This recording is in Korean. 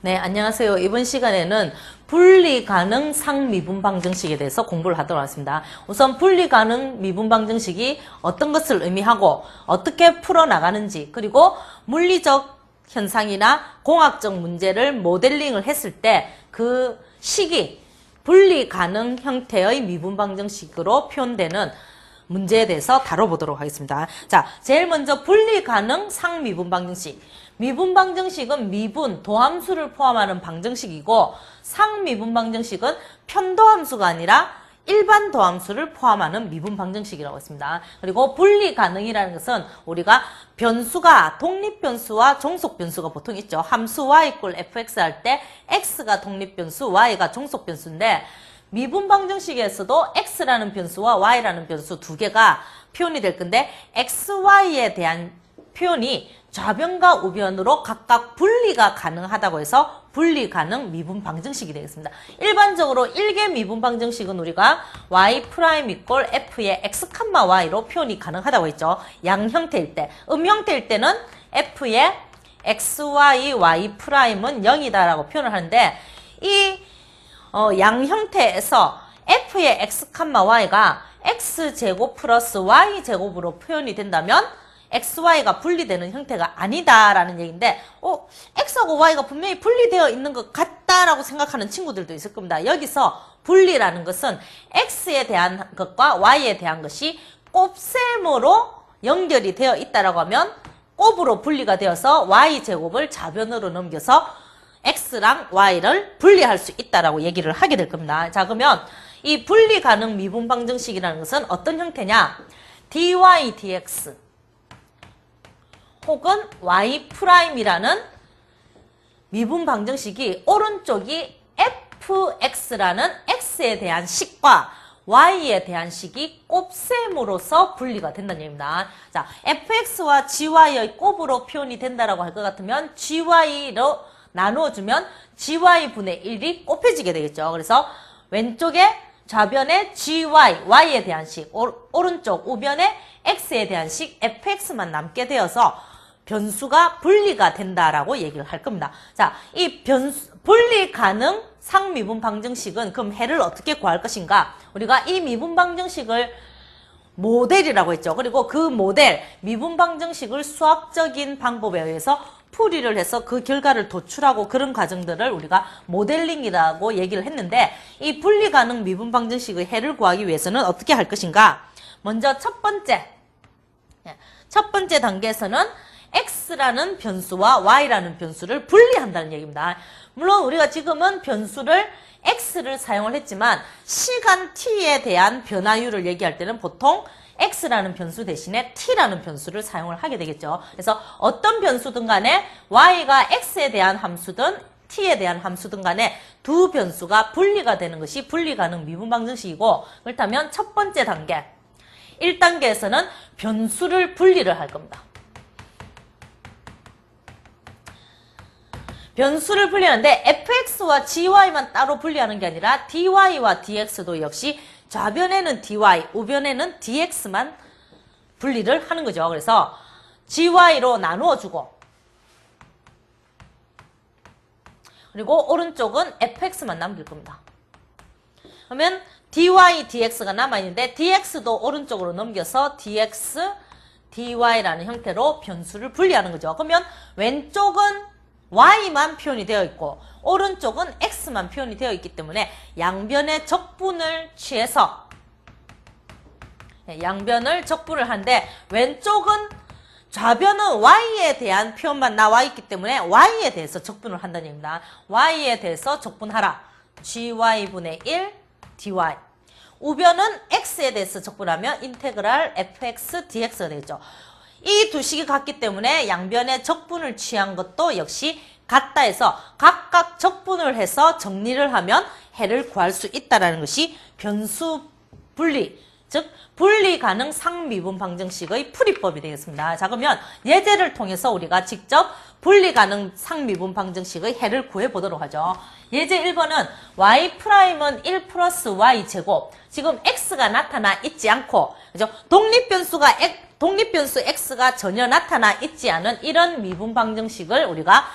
네, 안녕하세요. 이번 시간에는 분리 가능 상미분 방정식에 대해서 공부를 하도록 하겠습니다. 우선 분리 가능 미분 방정식이 어떤 것을 의미하고 어떻게 풀어나가는지, 그리고 물리적 현상이나 공학적 문제를 모델링을 했을 때 그 식이 분리 가능 형태의 미분 방정식으로 표현되는 문제에 대해서 다뤄보도록 하겠습니다. 자, 제일 먼저 분리 가능 상미분 방정식. 미분 방정식은 미분, 도함수를 포함하는 방정식이고, 상미분 방정식은 편도함수가 아니라 일반 도함수를 포함하는 미분 방정식이라고 했습니다. 그리고 분리 가능이라는 것은 우리가 변수가 독립변수와 종속변수가 보통 있죠. 함수 y = fx 할 때 x가 독립변수, y가 종속변수인데, 미분 방정식에서도 x라는 변수와 y라는 변수 두 개가 표현이 될 건데, xy에 대한 표현이 좌변과 우변으로 각각 분리가 가능하다고 해서 분리 가능 미분 방정식이 되겠습니다. 일반적으로 1개 미분 방정식은 우리가 y' = f의 x, y로 표현이 가능하다고 했죠. 양 형태일 때. 형태일 때는 f의 xy, y' 은 0이다라고 표현을 하는데, 이 양 형태에서 f의 x, y가 x제곱 플러스 y제곱으로 표현이 된다면 xy가 분리되는 형태가 아니다라는 얘기인데, x하고 y가 분명히 분리되어 있는 것 같다라고 생각하는 친구들도 있을 겁니다. 여기서 분리라는 것은 x에 대한 것과 y에 대한 것이 곱셈으로 연결이 되어 있다라고 하면 곱으로 분리가 되어서 y제곱을 좌변으로 넘겨서 x랑 y를 분리할 수 있다라고 얘기를 하게 될 겁니다. 자, 그러면 이 분리 가능 미분 방정식이라는 것은 어떤 형태냐? dy dx 혹은 y'이라는 미분 방정식이 오른쪽이 fx라는 x에 대한 식과 y에 대한 식이 곱셈으로서 분리가 된다는 얘기입니다. 자, fx와 gy의 곱으로 표현이 된다라고 할 것 같으면 gy로 나누어주면 gy분의 1이 곱해지게 되겠죠. 그래서 왼쪽에 좌변에 gy, y에 대한 식, 오른쪽 우변에 x에 대한 식, fx만 남게 되어서 변수가 분리가 된다라고 얘기를 할 겁니다. 자, 이 분리 가능 상미분 방정식은 그럼 해를 어떻게 구할 것인가? 우리가 이 미분 방정식을 모델이라고 했죠. 그리고 그 모델, 미분 방정식을 수학적인 방법에 의해서 풀이를 해서 그 결과를 도출하고 그런 과정들을 우리가 모델링이라고 얘기를 했는데, 이 분리 가능 미분 방정식의 해를 구하기 위해서는 어떻게 할 것인가? 먼저 첫 번째 단계에서는 x라는 변수와 y라는 변수를 분리한다는 얘기입니다. 물론 우리가 지금은 변수를 x를 사용을 했지만 시간 t에 대한 변화율을 얘기할 때는 보통 x라는 변수 대신에 t라는 변수를 사용을 하게 되겠죠. 그래서 어떤 변수든 간에 y가 x에 대한 함수든 t에 대한 함수든 간에 두 변수가 분리가 되는 것이 분리 가능 미분 방정식이고, 그렇다면 첫 번째 단계 1단계에서는 변수를 분리를 할 겁니다. 변수를 분리하는데 fx와 gy만 따로 분리하는 게 아니라 dy와 dx도 역시 좌변에는 dy, 우변에는 dx만 분리를 하는 거죠. 그래서 gy로 나누어주고, 그리고 오른쪽은 fx만 남길 겁니다. 그러면 dy, dx가 남아있는데 dx도 오른쪽으로 넘겨서 dx, dy라는 형태로 변수를 분리하는 거죠. 그러면 왼쪽은 y만 표현이 되어 있고 오른쪽은 x만 표현이 되어 있기 때문에 양변의 적분을 취해서 양변을 적분을 하는데, 왼쪽은 좌변은 y에 대한 표현만 나와 있기 때문에 y에 대해서 적분을 한다는 얘기입니다. y에 대해서 적분하라. gy분의 1 dy. 우변은 x에 대해서 적분하면 인테그랄 fx dx가 되겠죠. 이 두 식이 같기 때문에 양변의 적분을 취한 것도 역시 같다 해서 각각 적분을 해서 정리를 하면 해를 구할 수 있다는 것이 변수 분리, 즉 분리 가능 상미분 방정식의 풀이법이 되겠습니다. 자, 그러면 예제를 통해서 우리가 직접 분리 가능 상미분 방정식의 해를 구해보도록 하죠. 예제 1번은 y'은 1 플러스 y제곱. 지금 x가 나타나 있지 않고, 그죠? 독립변수 x가 전혀 나타나 있지 않은 이런 미분 방정식을 우리가